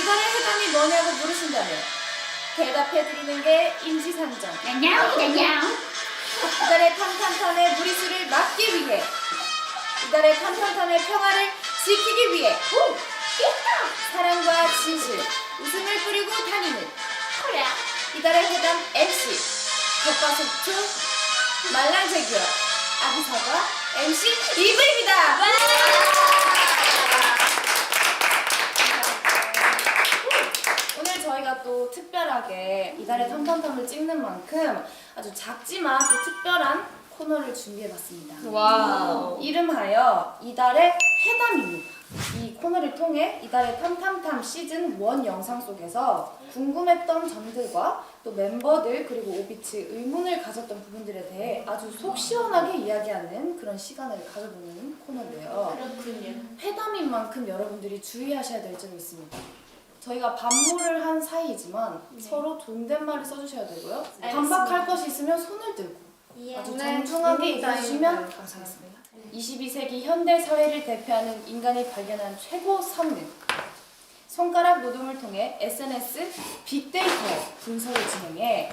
이달의 해담이 뭐냐고 물으신다면 대답해드리는 게 임시상정. 냥냥. 이달의 탐탐탐의 무리수를 막기 위해, 이달의 탐탐탐의 평화를 지키기 위해 사랑과 진실, 웃음을 뿌리고 다니는 그래. 이달의 해담 MC 겉바속촉 말랑제규어 아기사과 MC 이브입니다. 오늘 저희가 또 특별하게 이달의 탐탐탐을 찍는 만큼 아주 작지만 또 특별한 코너를 준비해봤습니다. 와우. 이름하여 이달의 해담입니다. 이 코너를 통해 이달의 탐탐탐 시즌 1 영상 속에서 궁금했던 점들과 또 멤버들 그리고 오비츠 의문을 가졌던 부분들에 대해 아주 속 시원하게 이야기하는 그런 시간을 가져보는 코너인데요. 그렇군요. 해담인 만큼 여러분들이 주의하셔야 될 점이 있습니다. 저희가 반모를 한 사이이지만 서로 존댓말을 써주셔야 되고요. 반박할 것이 있으면 손을 들고 아주 정중하게 얘기해주시면 감사하겠습니다. 22세기 현대 사회를 대표하는 인간이 발견한 최고 성능, 손가락 노동을 통해 SNS 빅데이터 분석을 진행해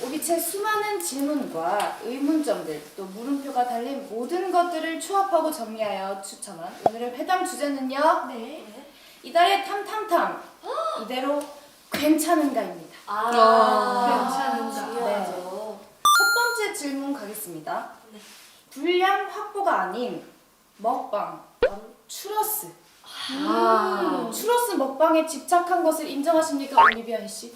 오비츠의 수많은 질문과 의문점들 또 물음표가 달린 모든 것들을 추합하고 정리하여 추천한 오늘의 회담 주제는요. 네. 이달의 탐탐탐 이대로 괜찮은가입니다. 괜찮은가. 중요하죠. 첫 번째 질문 가겠습니다. 네. 분량 확보가 아닌 먹방, 추러스. 추러스 먹방에 집착한 것을 인정하십니까, 올리비아 씨?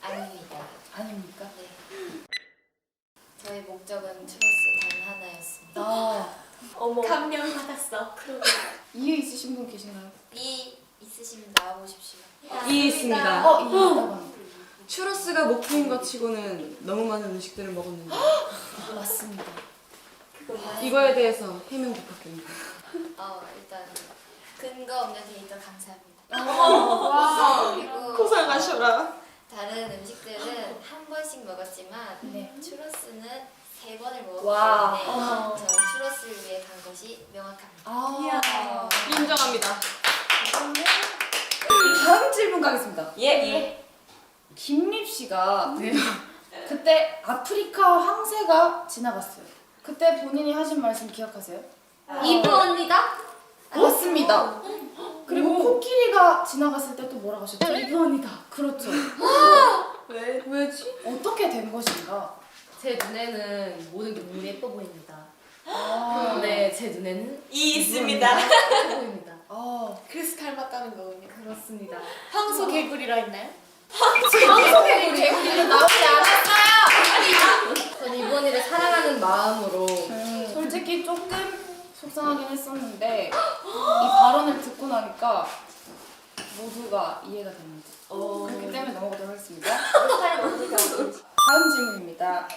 아닙니다. 아닙니까? 네. 저의 목적은 추러스 단 하나였습니다. 어머. 감명 받았어. 이유 있으신 분 계신가요? 이 있으시면 나와보십시오. 이 있습니다. 이 있다고 합니다. 추러스가 목표인 것 치고는 너무 많은 음식들을 먹었는데 맞습니다. 이거에 대해서 해명 부탁드립니다. 일단 근거 없는 데이터 감사합니다. 그리고 고생하셔라. 다른 음식들은 한 번씩 먹었지만 네. 추러스는 3번을 먹었기 와. 때문에 전 추러스를 위해 간 것이 명확합니다. 인정합니다. 다음 질문 가겠습니다. 예. 김립 씨가 그때 아프리카 황새가 지나갔어요. 그때 본인이 하신 말씀 기억하세요? 이브 언니다? 맞습니다. 그리고 코끼리가 지나갔을 때 또 뭐라고 하셨죠? 이브 언니다. 그렇죠. 왜지? 어떻게 된 것인가? 제 눈에는 모든 게 너무 예뻐 보입니다. 네. 근데 제 눈에는 이 있습니다. 예뻐 보입니다. 그래서 닮았다는 거군요. 그렇습니다. 황소 개구리라 했나요? 개구리는 나오지 않았어요. 전 이번이를 사랑하는 마음으로 솔직히 조금 속상하긴 했었는데 이 발언을 듣고 나니까 모두가 이해가 됩니다. 그렇기 때문에 넘어가도록 하겠습니다. 다음 질문입니다.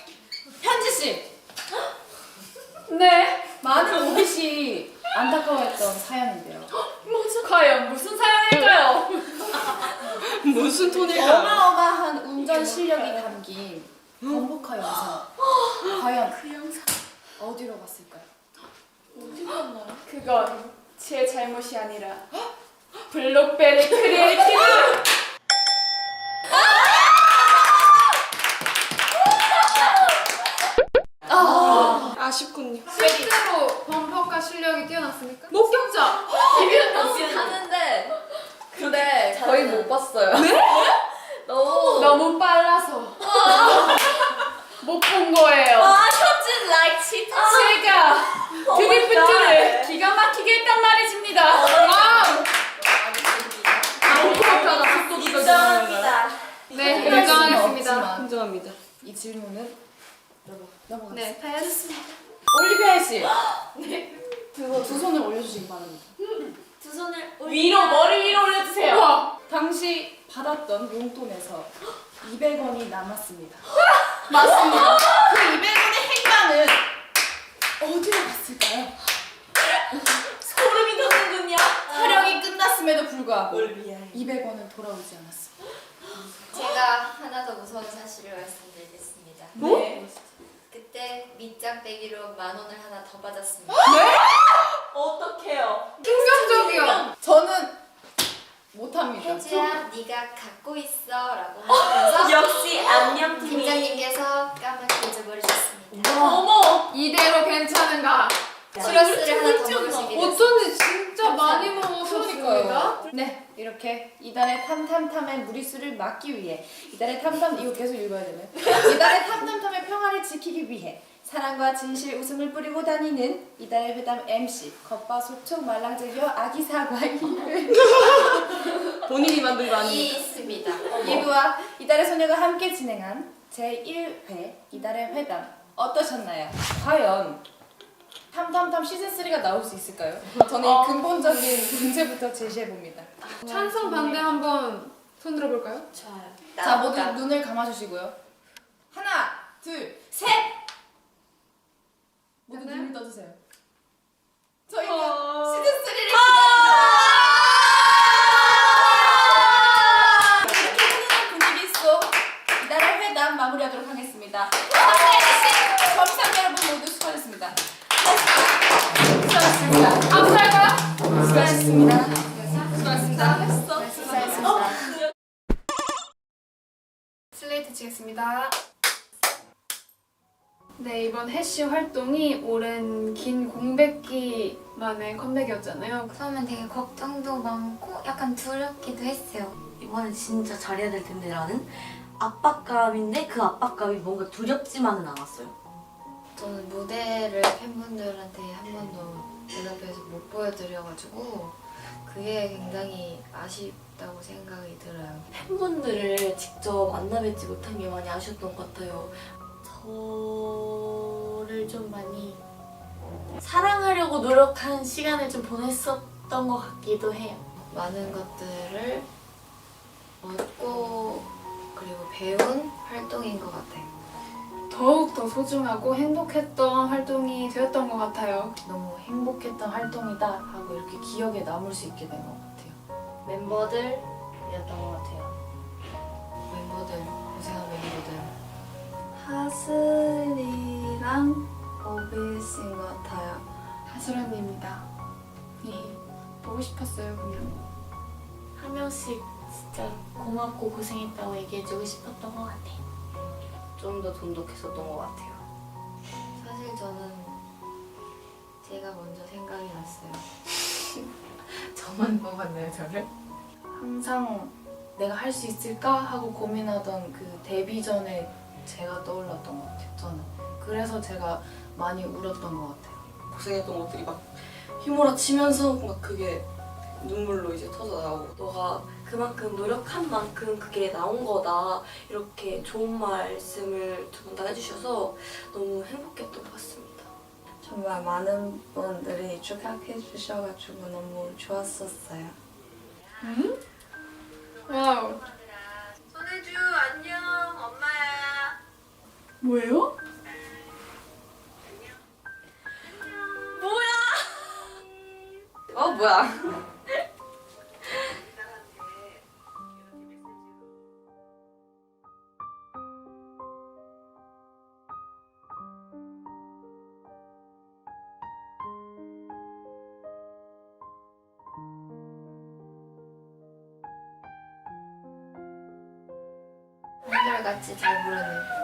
현지 씨. 네. 많은 오빛이 안타까워했던 사연인데요. 과연 무슨 사연일까요? 무슨 톤일까? 어마어마한 운전 실력이 담긴 범퍼카 영상. 과연 그 영상 어디로 갔을까요? 어디 갔나요? 그건 제 잘못이 아니라 블록베리 크리에이티브. 아쉽군요. 실제로 범퍼카 실력이 뛰어났습니까? 목격자. 하는데 근데 거의 못 봤어요. 너무 빨라서 못 본 거예요. 현진 like cheat. 제가 드리프트를 기가 막히게 했단 말이십니다. 와우. 목격자다. 인정합니다. 네, 인정하겠습니다. 인정하겠습니다. 인정합니다. 이 질문은 넘어가겠습니다. 네, 다였습니다. 올리비아 씨. 그거 두 손을 올려주시기 바랍니다. 두 손을 위로 머리 위로 올려주세요. 당시 받았던 용돈에서 200원이 남았습니다. 맞습니다. 그 200원의 행방은 어디로 갔을까요? 소름이 돋는군요. 촬영이 끝났음에도 불구하고 올리비아. 200원은 돌아오지 않았습니다. 제가 하나 더 무서운 사실을 말씀드리겠습니다. 네. 그때 밑장 빼기로 10,000원을 하나 더 받았습니다. 어떡해요? 충격적이요. 저는 못합니다. 혜지야 네가 갖고 있어라고 하면서 역시 안녕 팀장님께서 까맣게 잊어버리셨습니다. 어머. 이대로 괜찮은가? 추러스를 하나 더 먹으시게 됐습니다. 어쩐지 진짜 많이 먹었으니까요. 그러니까요. 네, 이렇게 이달의 탐탐탐의 무리수를 막기 위해 이달의 탐탐 이거 계속 읽어야 되네. 이달의 탐탐탐의 평화를 지키기 위해 사랑과 진실 웃음을 뿌리고 다니는 이달의 회담 MC 겉바속촉 말랑쟁이와 아기 사과이 본인이 만든 거 아니에요? 있습니다. 이브와 이달의 소녀가 함께 진행한 제1회 이달의 회담 어떠셨나요? 과연 탐탐탐 시즌3가 나올 수 있을까요? 저는 이 근본적인 문제부터 제시해봅니다. 찬성 반대 한번 손 들어볼까요? 좋아요. 자, 모두 눈을 감아주시고요. 하나, 둘, 셋! 모두 눈을 떠주세요. 저희는 시즌3를 기다립니다! 이렇게 훈훈한 분위기 속 이달의 회담 마무리하도록 하겠습니다. 함께해주신 점상 여러분 모두 수고하셨습니다. 수고하셨습니다. 아무랄까요? 수고하셨습니다. 수고하셨습니다. 수고하셨습니다. 슬레이트 치겠습니다. 네, 이번 해시 활동이 오랜 긴 공백기 만에 컴백이었잖아요. 처음엔 되게 걱정도 많고 약간 두렵기도 했어요. 이번엔 진짜 잘해야 될 텐데라는 압박감인데 그 압박감이 뭔가 두렵지만은 않았어요. 저는 무대를 팬분들한테 한 번도 눈앞에서 못 보여드려가지고 그게 굉장히 아쉽다고 생각이 들어요. 팬분들을 직접 만나 뵙지 못한 게 많이 아쉬웠던 것 같아요. 저를 좀 많이 사랑하려고 노력한 시간을 좀 보냈었던 것 같기도 해요. 많은 것들을 얻고 그리고 배운 활동인 것 같아요. 더욱더 소중하고 행복했던 활동이 되었던 것 같아요. 너무 행복했던 활동이다 하고 이렇게 기억에 남을 수 있게 된 것 같아요. 멤버들이었던 것 같아요. 멤버들, 고생한 멤버들. 하슬이랑 오비스인 것 같아요. 하슬언니입니다. 네, 보고 싶었어요, 그냥. 한 명씩 진짜 고맙고 고생했다고 얘기해주고 싶었던 것 같아요. 좀 더 돈독했었던 것 같아요. 사실 저는 제가 먼저 생각이 났어요. 저만 뽑았나요, 저를? 항상 내가 할 수 있을까 하고 고민하던 그 데뷔 전에 제가 떠올랐던 것 같아요, 저는. 그래서 제가 많이 울었던 것 같아요. 고생했던 것들이 막 휘몰아치면서 막 그게 눈물로 이제 터져 나오고 너가 그만큼 노력한 만큼 그게 나온 거다. 이렇게 좋은 말씀을 두 분 다 해주셔서 너무 행복했던 것 같습니다. 정말 많은 분들이 축하해 주셔가지고 너무 좋았었어요. 와우. 손혜주 안녕 엄마야. 뭐예요? 뭐야. 한결같이 잘 부르는.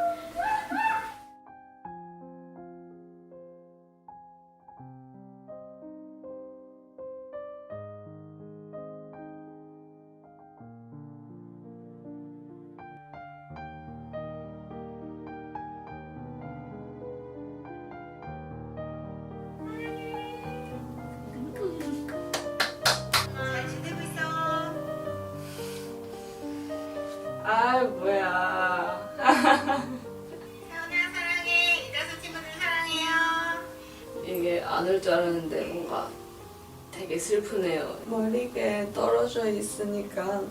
아 뭐야. 태연아 사랑해. 이다수 친구들 사랑해요. 이게 안 올 줄 알았는데 뭔가 되게 슬프네요. 머리가 떨어져 있으니까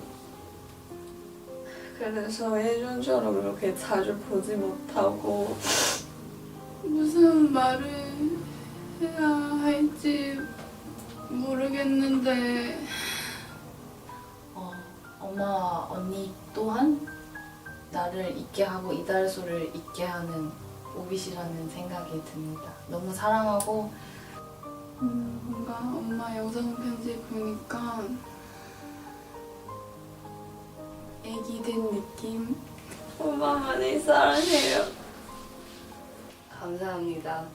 그래서 예전처럼 이렇게 자주 보지 못하고 무슨 말을 해야 할지 모르겠는데 엄마, 언니 또한 나를 잊게 하고 이달소를 잊게 하는 오빗이라는 생각이 듭니다. 너무 사랑하고 뭔가 엄마 영상 편지 보니까 애기 된 느낌. 엄마 많이 사랑해요. 감사합니다.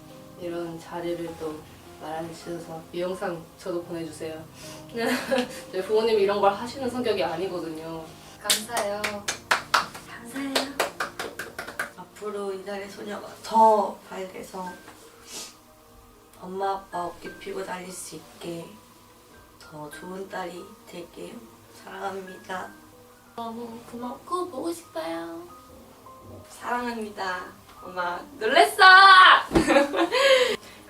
이런 자리를 또 마련해 주셔서 이 영상 저도 보내주세요. 저희 부모님이 이런 걸 하시는 성격이 아니거든요. 감사해요. 감사해요. 앞으로 이달의 소녀가 더 밝아서 엄마 아빠 어깨 피고 달릴 수 있게 더 좋은 딸이 될게요. 사랑합니다. 너무 고맙고 보고 싶어요. 사랑합니다. 엄마 놀랬어!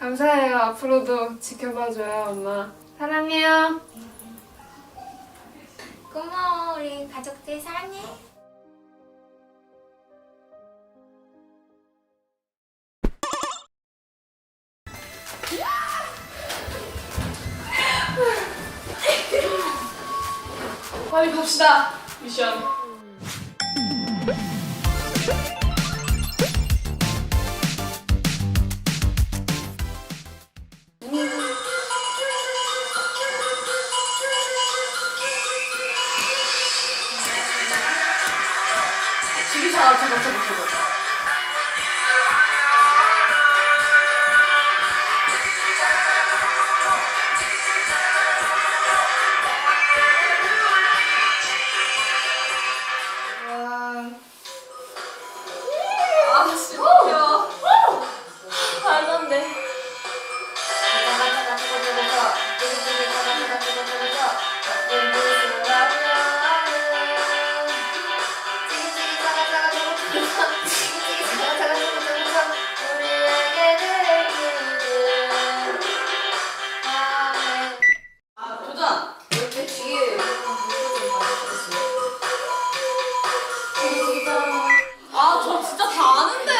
감사해요. 앞으로도 지켜봐줘요, 엄마. 사랑해요. 고마워, 우리 가족들 사랑해. 빨리 갑시다. 미션. 저거. 아, 진짜. 말도 안 돼. 도전! 이렇게 뒤에 아, 저 진짜 다 아는데.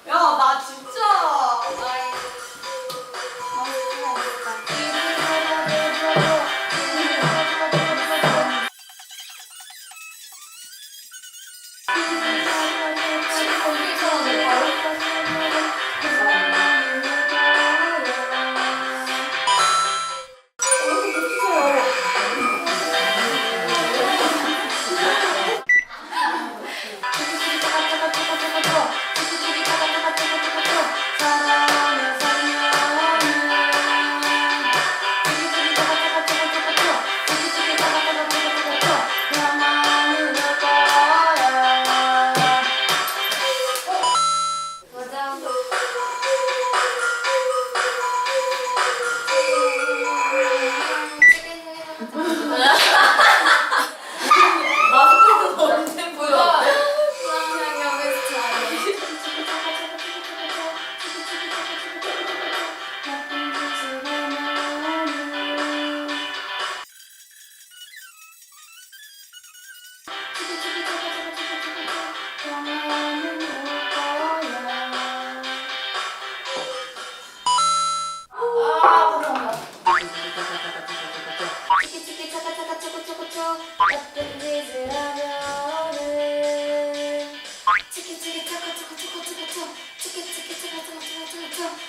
야, 나 진짜.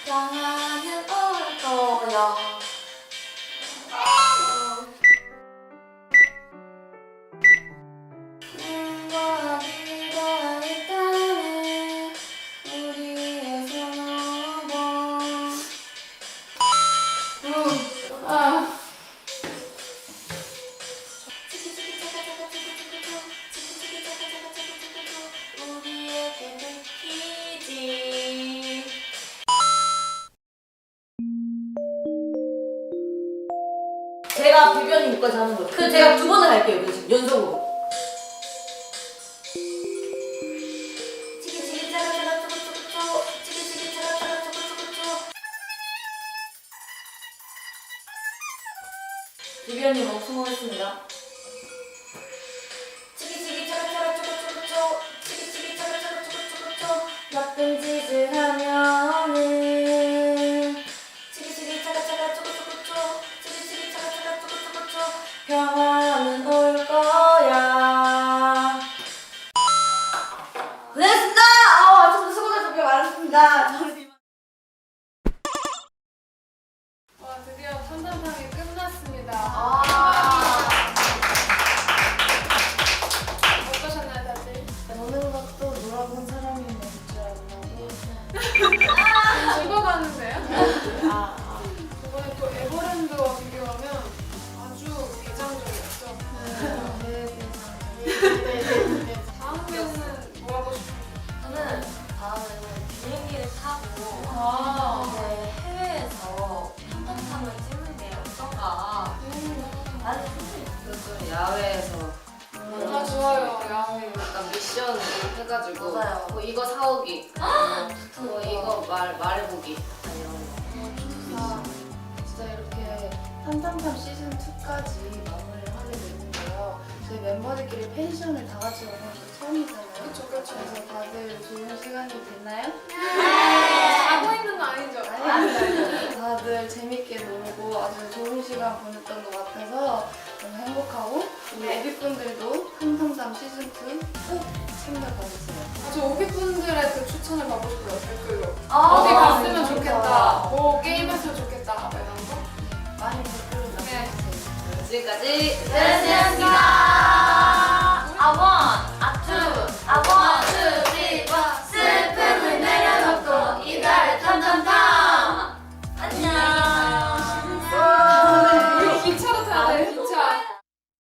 영화는 올 거야. 눈과 귀가 있다면 우리의 손오공. 우리에게 느끼지. 제가 비변님까지 하는 거예요. 그래서 제가 2번을 할게요. 그래서 연속으로. 치기치기 짜라짜라 쪼고쪼고쪼. 치기치기 짜라짜라 쪼고쪼고쪼. 비변님 성공했습니다. 치기치기 짜라짜라 쪼고쪼고쪼. 치기치기 짜라짜라 쪼고쪼고쪼. 나쁜 짓을 하면은 치기치기 짜라짜라 쪼고쪼고쪼. 치기치기 짜라짜라 쪼고쪼고쪼. 평화는 올 거야. 고생했습니다. 저도 수고가 정말 많았습니다. 와, 드디어 탐탐탕이 끝났습니다. 이번에 또 에버랜드와 비교하면 아주 개장적이었죠. 다음에는 뭐 하고 싶어요? 저는 다음에는 비행기를 타고 아, 해외에서 한번탐을 찍는 게 어떤가 라는 생각이 좀 야외에서 아 좋아요. 야외. 약간 미션 해가지고 맞아요. 뭐 이거 사오기, 뭐 이거 말해보기 이런 거. 아, 진짜 이렇게 탐탐탐 시즌 2까지 마무리를 하게 됐는데요. 저희 멤버들끼리 펜션을 다 같이 오는 게 처음이잖아요. 그쵸. 그래서 다들 좋은 시간이 됐나요? 자고 있는 거 아니죠? 아니, 다들 재밌게 놀고 아주 좋은 시간 보냈던 것 같아서 너무 행복하고 우리 오비분들도 탐탐탐 시즌 2 꼭 챙겨봐주세요. 저 오비분들의 그 추천을 받고 싶어요. 댓글로. 아, 어디 갔으면 진짜. 좋겠다. 뭐 게임 했으면 좋겠다. 뭐 이런 거. 많이 댓글로 남겨주세요. 지금까지 네, 안녕하세요.